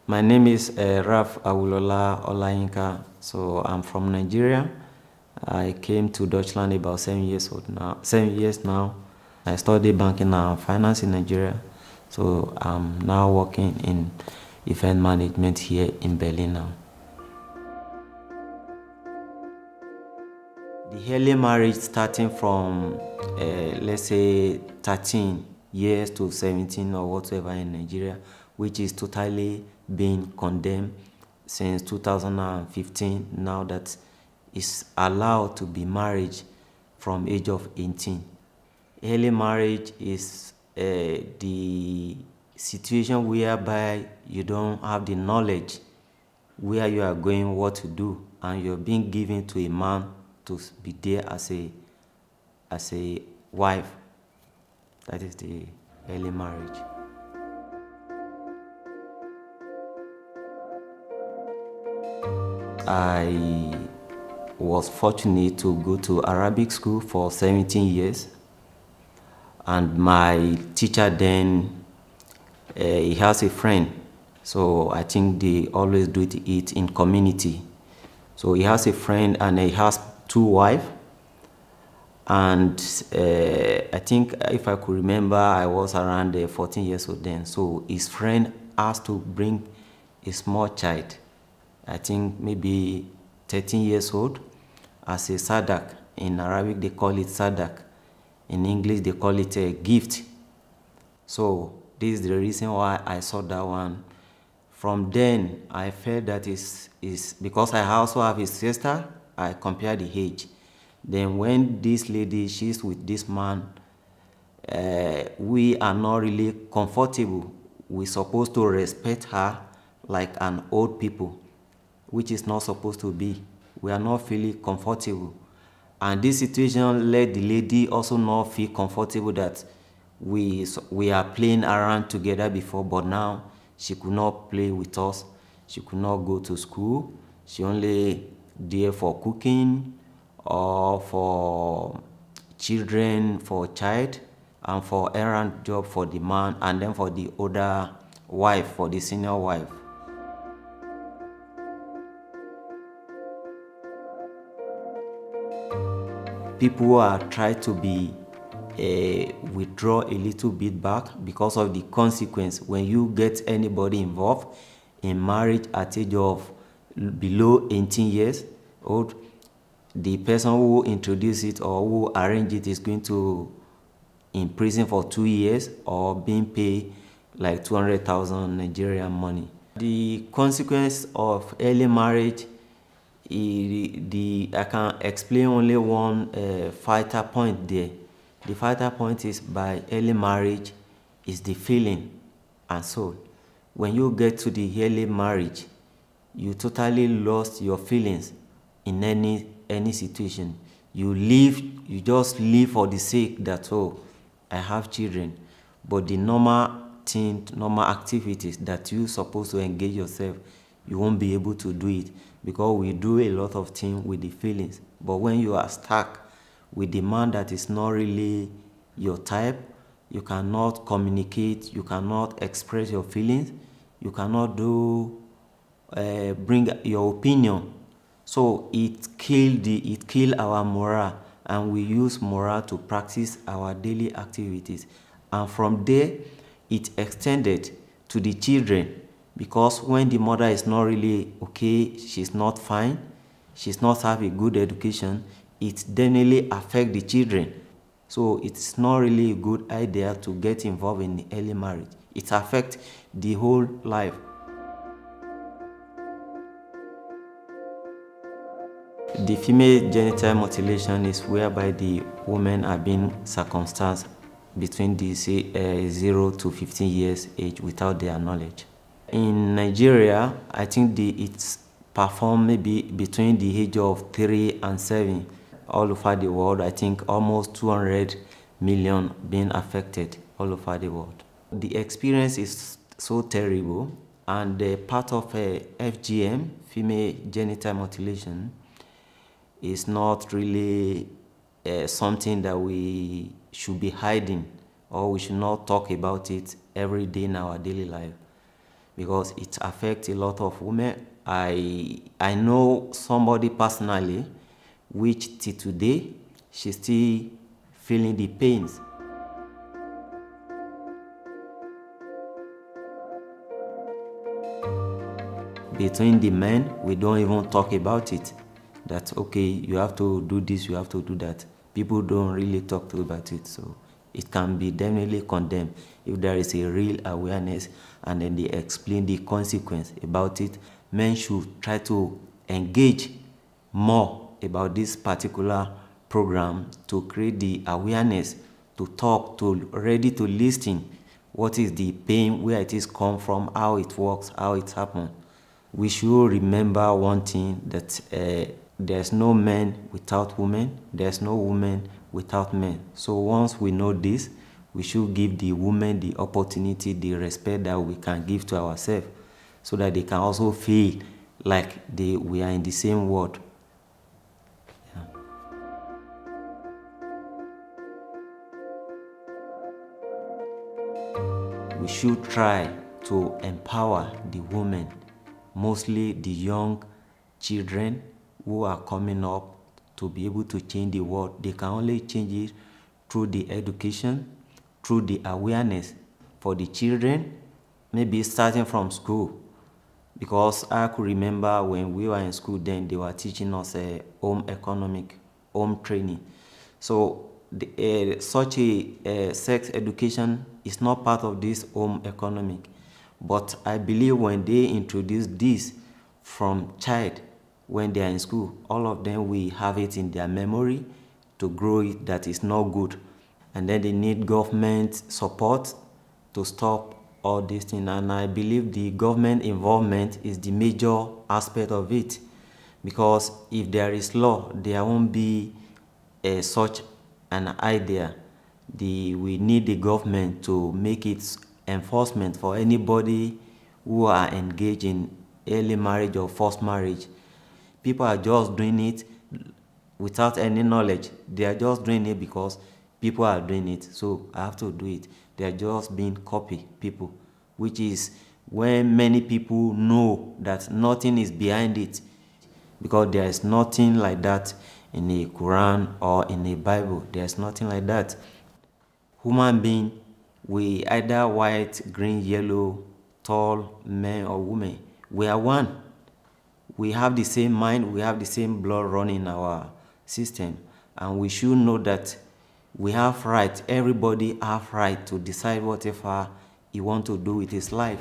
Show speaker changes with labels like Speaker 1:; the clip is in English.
Speaker 1: My name is Raf Awulola Olayinka. So I'm from Nigeria. I came to Deutschland about 7 years now. I studied banking and finance in Nigeria. So I'm now working in event management here in Berlin now. The early marriage starting from, let's say, 13 years to 17 or whatever in Nigeria, which is totally being condemned since 2015, now that it's allowed to be married from age of 18. Early marriage is the situation whereby you don't have the knowledge where you are going, what to do, and you're being given to a man to be there as a wife. That is the early marriage. I was fortunate to go to Arabic school for 17 years, and my teacher then, he has a friend, so I think they always do it in community. So he has a friend and he has 2 wives, and I think if I could remember, I was around 14 years old then. So his friend asked to bring a small child, I think maybe 13 years old, as a sadak. In Arabic they call it sadak. In English they call it a gift. So this is the reason why I saw that one. From then I felt that is because I also have a sister, I compared the age. Then when this lady, she's with this man, we are not really comfortable. We're supposed to respect her like an old people, which is not supposed to be. We are not feeling comfortable. And this situation led the lady also not feel comfortable that we are playing around together before, but now she could not play with us. She could not go to school. She only there for cooking or for children, for child, and for errand job for the man, and then for the other wife, for the senior wife. People are trying to be withdraw a little bit back because of the consequence. When you get anybody involved in marriage at age of below 18 years old, the person who introduced it or who arranged it is going to in prison for 2 years or being paid like 200,000 Nigerian money. The consequence of early marriage, I can explain only one vital point there. The vital point is by early marriage is the feeling and soul. When you get to the early marriage, you totally lost your feelings in any situation. You just live for the sake that, oh, I have children. But the normal activities that you're supposed to engage yourself, you won't be able to do it because we do a lot of things with the feelings. But when you are stuck with the man that is not really your type, you cannot communicate, you cannot express your feelings, you cannot bring your opinion. So it killed our morale, and we use morale to practice our daily activities. And from there, it extended to the children, because when the mother is not really okay, she's not fine, she's not have a good education, it definitely affects the children. So it's not really a good idea to get involved in the early marriage. It affects the whole life. The female genital mutilation is whereby the women are being circumcised between the 0 to 15 years age without their knowledge. In Nigeria, I think it's performed maybe between the age of 3 and 7. All over the world, I think almost 200 million being affected all over the world. The experience is so terrible, and the part of FGM, female genital mutilation, is not really something that we should be hiding, or we should not talk about it every day in our daily life. because it affects a lot of women. I know somebody personally, which till today, she's still feeling the pains. Between the men, we don't even talk about it. That, okay, you have to do this, you have to do that. People don't really talk about it, so it can be definitely condemned if there is a real awareness and then they explain the consequence about it. Men should try to engage more about this particular program to create the awareness, to talk, to ready to listen. What is the pain, where it is come from, how it works, how it happened. We should remember one thing, that there's no men without women, there's no women without men. So once we know this, we should give the women the opportunity, the respect that we can give to ourselves, so that they can also feel like we are in the same world. Yeah. We should try to empower the women, mostly the young children who are coming up, to be able to change the world. They can only change it through the education, through the awareness. For the children, maybe starting from school, because I could remember when we were in school then, they were teaching us home economic, home training. So such a sex education is not part of this home economic. But I believe when they introduce this from child, when they are in school, all of them will have it in their memory to grow it, that is not good. And then they need government support to stop all these things. And I believe the government involvement is the major aspect of it. Because if there is law, there won't be such an idea. We need the government to make it enforcement for anybody who are engaged in early marriage or forced marriage. People are just doing it without any knowledge. They are just doing it because people are doing it, so I have to do it. They are just being copy people, which is when many people know that nothing is behind it, because there is nothing like that in the Quran or in the Bible. There is nothing like that. Human being, we either white, green, yellow, tall, men or women, we are one. We have the same mind, we have the same blood running in our system, and we should know that we have right, everybody have right to decide whatever he wants to do with his life.